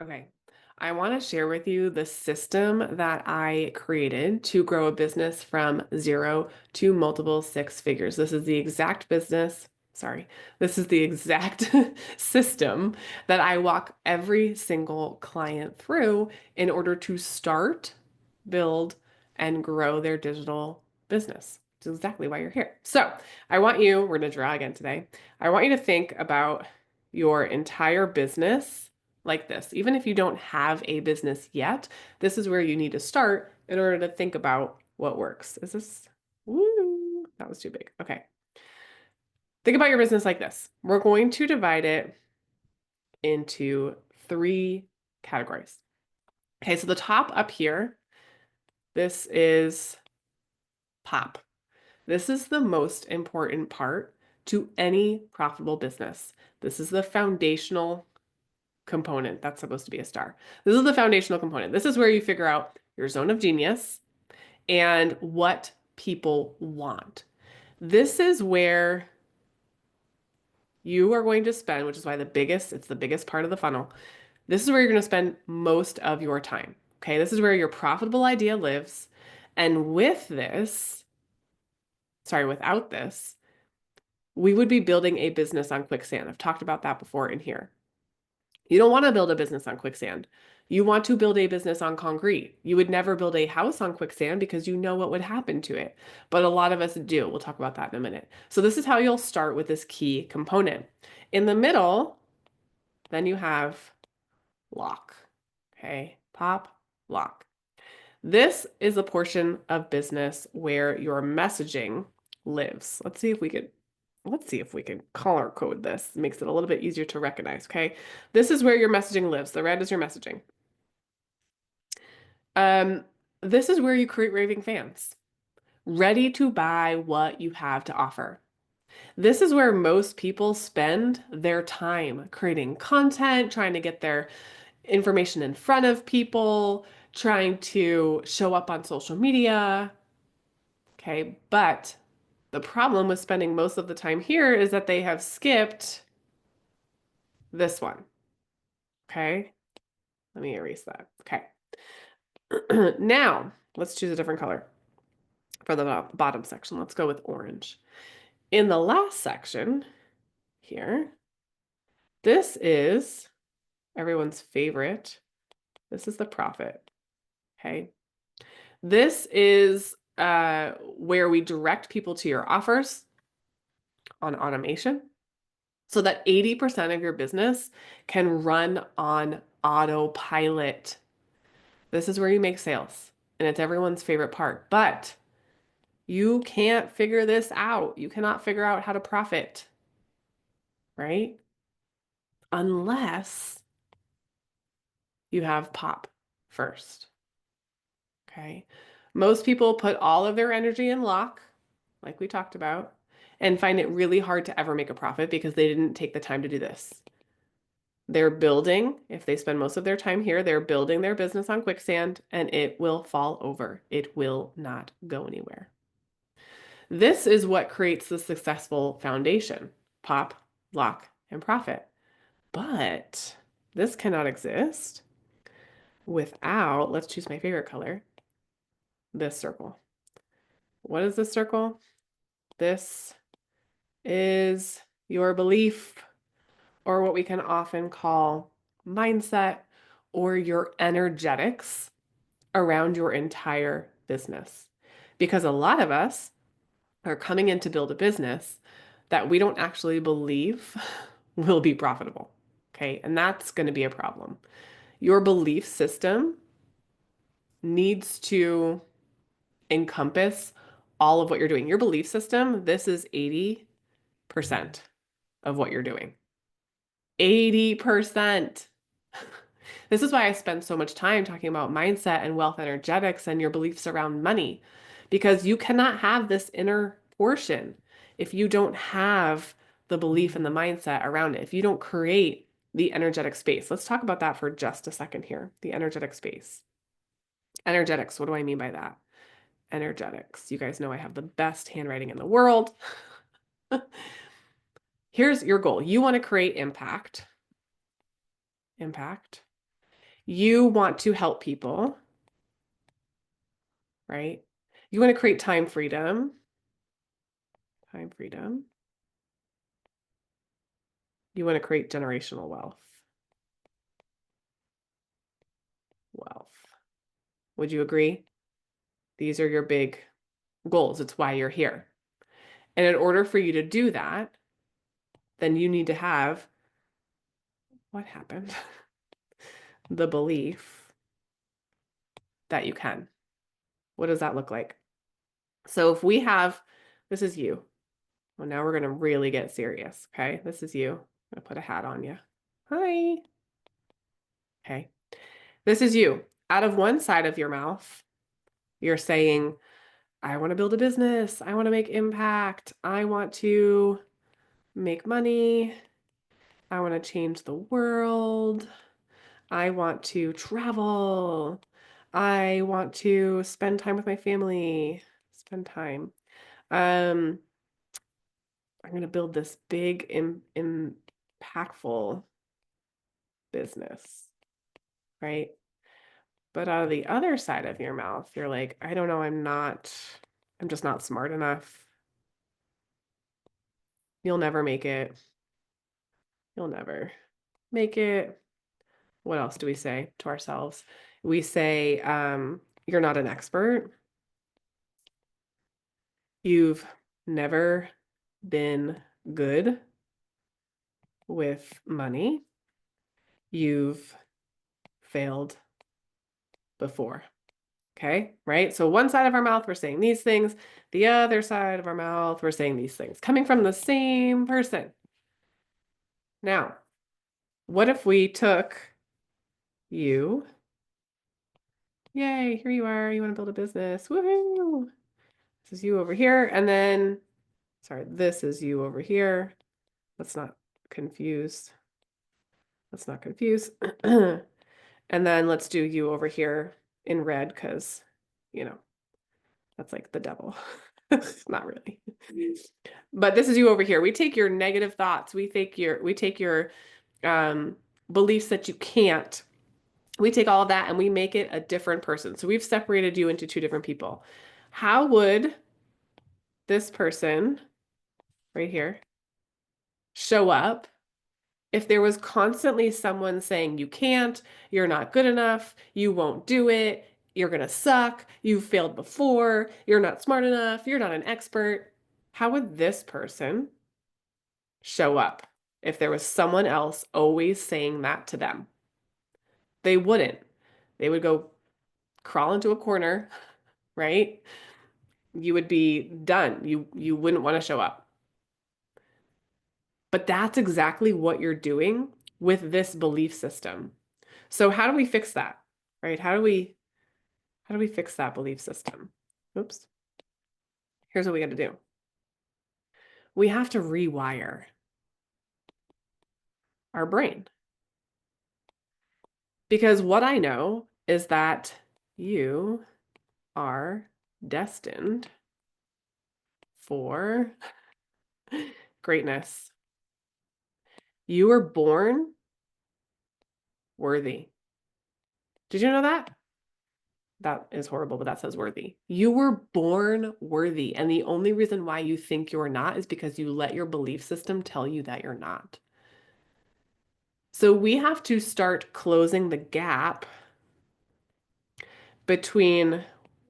Okay. I want to share with you the system that I created to grow a business from zero to multiple six figures. This is the exact business. Sorry, this is the exact system that I walk every single client through in order to start, build, and grow their digital business. It's exactly why you're here. So we're going to draw again today. I want you to think about your entire business like this. Even if you don't have a business yet, this is where you need to start in order to think about what works. Is this, woo, that was too big. Okay. Think about your business like this. We're going to divide it into three categories. Okay, so the top up here, this is pop. This is the most important part to any profitable business. This is the foundational component. That's supposed to be a star. This is the foundational component. This is where you figure out your zone of genius and what people want. This is where you are going to spend, which is why it's the biggest part of the funnel. This is where you're going to spend most of your time. Okay. This is where your profitable idea lives. And without this, we would be building a business on quicksand. I've talked about that before in here. You don't want to build a business on quicksand. You want to build a business on concrete. You would never build a house on quicksand because you know what would happen to it. But a lot of us do. We'll talk about that in a minute. So this is how you'll start with this key component. In the middle, then you have lock. Okay, pop, lock. This is a portion of business where your messaging lives. Let's see if we can color code this. It makes it a little bit easier to recognize, okay? This is where your messaging lives. The red is your messaging. This is where you create raving fans, ready to buy what you have to offer. This is where most people spend their time creating content, trying to get their information in front of people, trying to show up on social media. Okay, but the problem with spending most of the time here is that they have skipped this one. Okay, let me erase that. Okay. Now, let's choose a different color for the bottom section. Let's go with orange. In the last section here, this is everyone's favorite. This is the profit. Okay. This is where we direct people to your offers on automation so that 80% of your business can run on autopilot. This is where you make sales, and it's everyone's favorite part. But you can't figure this out. You cannot figure out how to profit, right? Unless you have pop first. Okay. Most people put all of their energy in lock, like we talked about, and find it really hard to ever make a profit because they didn't take the time to do this. They're building, if they spend most of their time here, they're building their business on quicksand and it will fall over. It will not go anywhere. This is what creates the successful foundation: pop, lock, and profit. But this cannot exist without, let's choose my favorite color, this circle. What is this circle? This is your belief, or what we can often call mindset, or your energetics around your entire business. Because a lot of us are coming in to build a business that we don't actually believe will be profitable. Okay, and that's going to be a problem. Your belief system needs to encompass all of what you're doing. Your belief system, this is 80% of what you're doing. 80%. This is why I spend so much time talking about mindset and wealth energetics and your beliefs around money, because you cannot have this inner portion if you don't have the belief and the mindset around it, if you don't create the energetic space. Let's talk about that for just a second here, the energetic space. Energetics, what do I mean by that? Energetics. You guys know I have the best handwriting in the world. Here's your goal. You want to create impact. Impact. You want to help people, right? You want to create time freedom. Time freedom. You want to create generational wealth. Wealth. Would you agree? These are your big goals. It's why you're here. And in order for you to do that, then you need to have what happened? The belief that you can. What does that look like? So if we have, this is you. Well, now we're going to really get serious. Okay. This is you. I'm going to put a hat on you. Hi. Okay. This is you. Out of one side of your mouth, you're saying, I want to build a business. I want to make impact. I want to make money. I want to change the world. I want to travel. I want to spend time with my family. Spend time. I'm going to build this big, impactful business, right? But out of the other side of your mouth, you're like, I don't know, I'm just not smart enough. You'll never make it. You'll never make it. What else do we say to ourselves? We say, you're not an expert. You've never been good with money. You've failed before. Okay, right? So one side of our mouth, we're saying these things. The other side of our mouth, we're saying these things, coming from the same person. Now, what if we took you, yay, here you are, you want to build a business, woohoo! This is you over here, and then, sorry, this is you over here. Let's not confuse. Let's not confuse. And then let's do you over here in red because, you know, that's like the devil. Not really. But this is you over here. We take your negative thoughts. We take your beliefs that you can't. We take all of that and we make it a different person. So we've separated you into two different people. How would this person right here show up if there was constantly someone saying you can't, you're not good enough, you won't do it, you're gonna suck, you've failed before, you're not smart enough, you're not an expert? How would this person show up if there was someone else always saying that to them? They wouldn't. They would go crawl into a corner, right? You would be done. You wouldn't want to show up. But that's exactly what you're doing with this belief system. So how do we fix that? Right? How do we fix that belief system? Oops. Here's what we got to do. We have to rewire our brain. Because what I know is that you are destined for greatness. You were born worthy. Did you know that? That is horrible, but that says worthy. You were born worthy. And the only reason why you think you're not is because you let your belief system tell you that you're not. So we have to start closing the gap between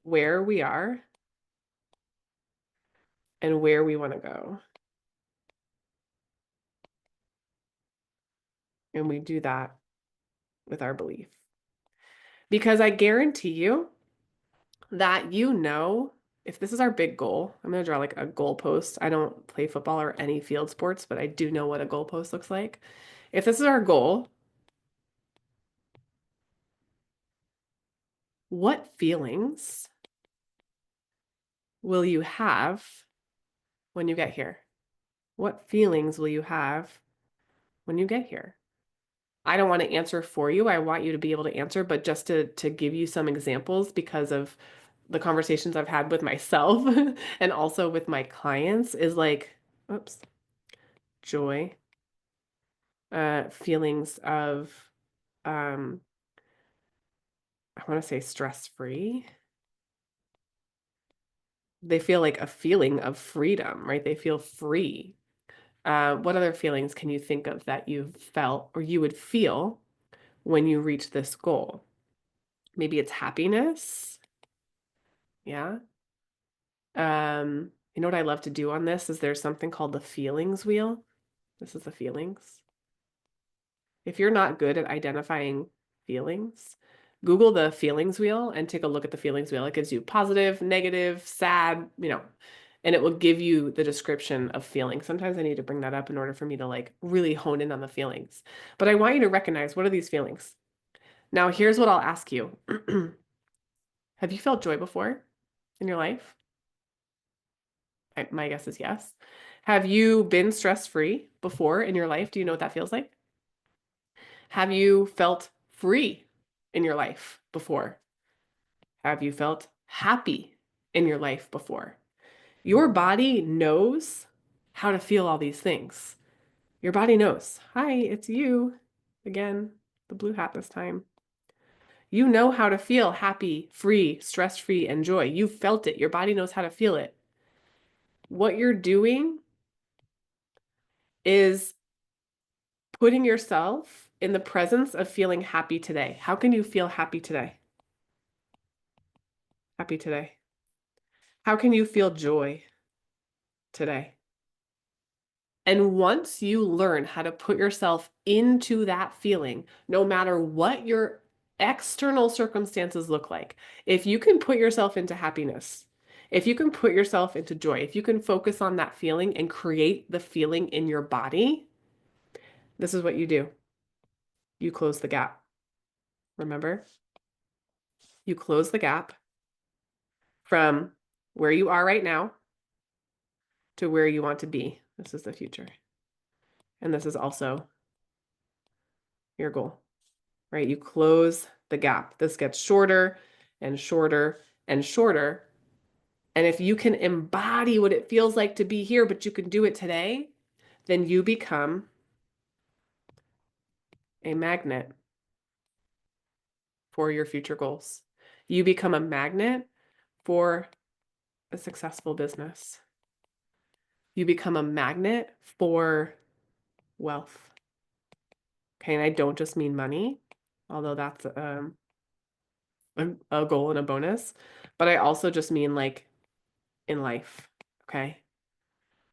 where we are and where we want to go. And we do that with our belief. Because I guarantee you that if this is our big goal, I'm going to draw like a goalpost. I don't play football or any field sports, but I do know what a goalpost looks like. If this is our goal, what feelings will you have when you get here? What feelings will you have when you get here? I don't want to answer for you. I want you to be able to answer, but just to give you some examples because of the conversations I've had with myself and also with my clients is like, oops, joy, feelings of I want to say stress-free. They feel like a feeling of freedom, right? They feel free. What other feelings can you think of that you've felt or you would feel when you reach this goal? Maybe it's happiness. Yeah. You know what I love to do on this is there's something called the feelings wheel. This is the feelings. If you're not good at identifying feelings, Google the feelings wheel and take a look at the feelings wheel. It gives you positive, negative, sad, and it will give you the description of feelings. Sometimes I need to bring that up in order for me to like really hone in on the feelings. But I want you to recognize, what are these feelings? Now, here's what I'll ask you. Have you felt joy before in your life? My guess is yes. Have you been stress-free before in your life? Do you know what that feels like? Have you felt free in your life before? Have you felt happy in your life before? Your body knows how to feel all these things. Your body knows. Hi, it's you. Again, the blue hat this time. You know how to feel happy, free, stress-free, and joy. You've felt it. Your body knows how to feel it. What you're doing is putting yourself in the presence of feeling happy today. How can you feel happy today? Happy today. How can you feel joy today? And once you learn how to put yourself into that feeling, no matter what your external circumstances look like, if you can put yourself into happiness, if you can put yourself into joy, if you can focus on that feeling and create the feeling in your body, this is what you do. You close the gap. Remember? You close the gap from where you are right now to where you want to be. This is the future. And this is also your goal, right? You close the gap. This gets shorter and shorter and shorter. And if you can embody what it feels like to be here, but you can do it today, then you become a magnet for your future goals. You become a magnet for a successful business. You become a magnet for wealth. Okay, and I don't just mean money, although that's a goal and a bonus, but I also just mean like in life, okay?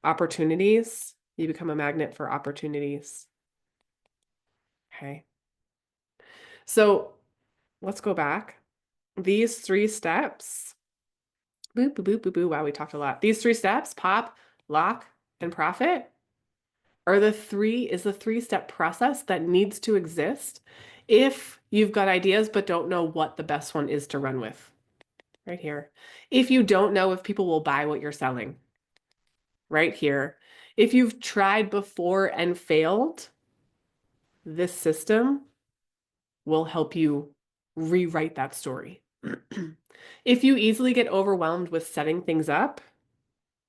Opportunities, you become a magnet for opportunities, okay? So let's go back. These 3 steps, boop, boop, boop, boop, boop, wow, we talked a lot. These 3 steps, pop, lock, and profit, are the 3-step process that needs to exist if you've got ideas but don't know what the best one is to run with. Right here. If you don't know if people will buy what you're selling. Right here. If you've tried before and failed, this system will help you rewrite that story. If you easily get overwhelmed with setting things up,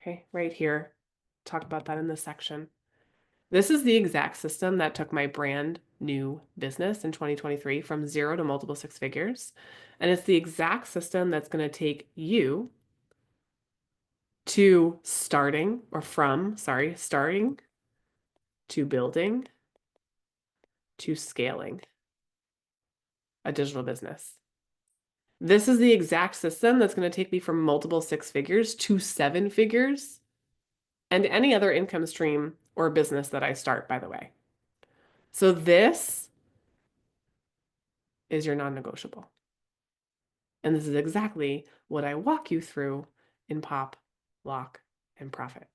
okay, right here, talk about that in this section. This is the exact system that took my brand new business in 2023 from 0 to multiple 6 figures. And it's the exact system that's going to take you to starting to building to scaling a digital business. This is the exact system that's going to take me from multiple 6 figures to 7 figures and any other income stream or business that I start, by the way. So this is your non-negotiable. And this is exactly what I walk you through in Pop, Lock, and Profit.